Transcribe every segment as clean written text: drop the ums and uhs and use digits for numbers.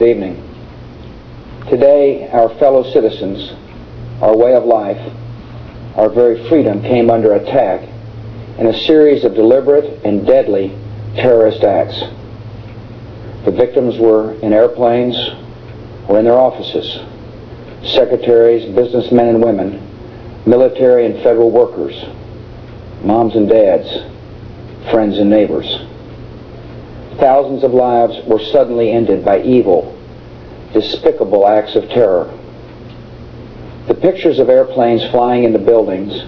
Good evening. Today, our fellow citizens, our way of life, our very freedom came under attack in a series of deliberate and deadly terrorist acts. The victims were in airplanes or in their offices. Secretaries, businessmen and women, military and federal workers, moms and dads, friends and neighbors. Thousands of lives were suddenly ended by evil, despicable acts of terror. The pictures of airplanes flying into buildings,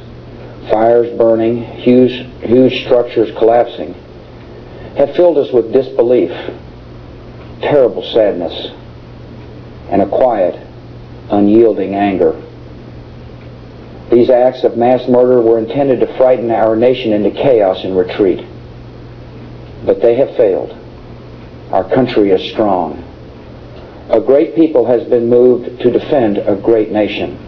fires burning, huge structures collapsing, have filled us with disbelief, terrible sadness, and a quiet, unyielding anger. These acts of mass murder were intended to frighten our nation into chaos and retreat. But they have failed. Our country is strong. A great people has been moved to defend a great nation.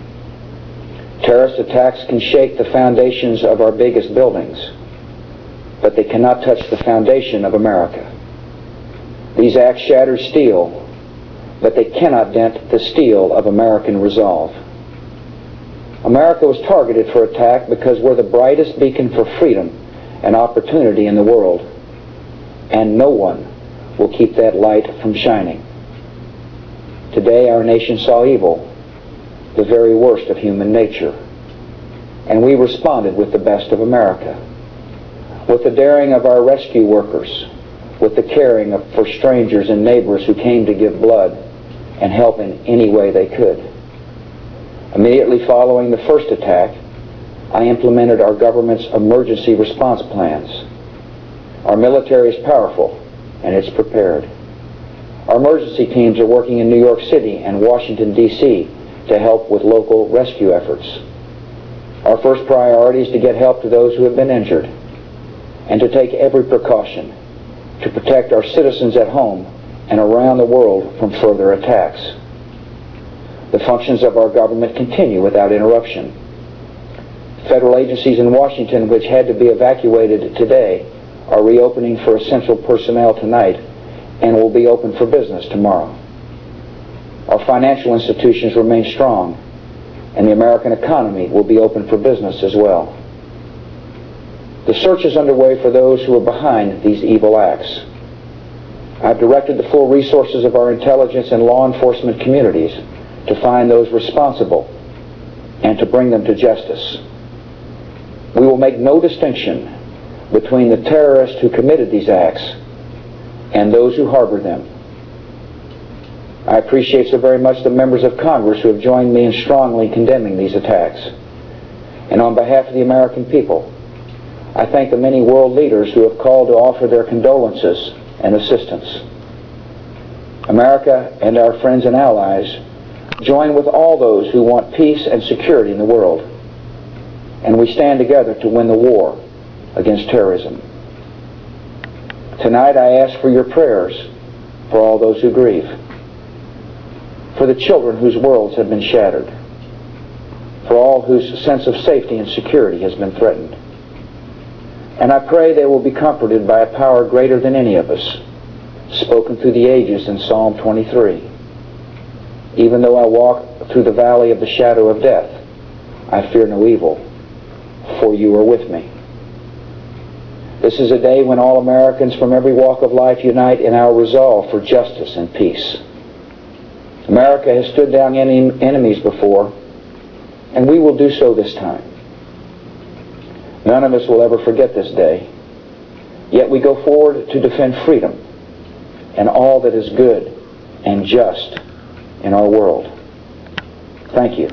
Terrorist attacks can shake the foundations of our biggest buildings, but they cannot touch the foundation of America. These acts shatter steel, but they cannot dent the steel of American resolve. America was targeted for attack because we're the brightest beacon for freedom and opportunity in the world, and no one will keep that light from shining. Today our nation saw evil, the very worst of human nature, and we responded with the best of America, with the daring of our rescue workers, with the caring for strangers and neighbors who came to give blood and help in any way they could. Immediately following the first attack, I implemented our government's emergency response plans. Our military is powerful and it's prepared. Our emergency teams are working in New York City and Washington, D.C. to help with local rescue efforts. Our first priority is to get help to those who have been injured and to take every precaution to protect our citizens at home and around the world from further attacks. The functions of our government continue without interruption. Federal agencies in Washington, which had to be evacuated today, are reopening for essential personnel tonight and will be open for business tomorrow. Our financial institutions remain strong, and the American economy will be open for business as well. The search is underway for those who are behind these evil acts. I've directed the full resources of our intelligence and law enforcement communities to find those responsible and to bring them to justice. We will make no distinction between the terrorists who committed these acts and those who harbor them. I appreciate so very much the members of Congress who have joined me in strongly condemning these attacks. And on behalf of the American people, I thank the many world leaders who have called to offer their condolences and assistance. America and our friends and allies join with all those who want peace and security in the world, and we stand together to win the war against terrorism. Tonight I ask for your prayers for all those who grieve, for the children whose worlds have been shattered, for all whose sense of safety and security has been threatened. And I pray they will be comforted by a power greater than any of us, spoken through the ages in Psalm 23. Even though I walk through the valley of the shadow of death, I fear no evil, for you are with me. This is a day when all Americans from every walk of life unite in our resolve for justice and peace. America has stood down enemies before, and we will do so this time. None of us will ever forget this day, yet we go forward to defend freedom and all that is good and just in our world. Thank you.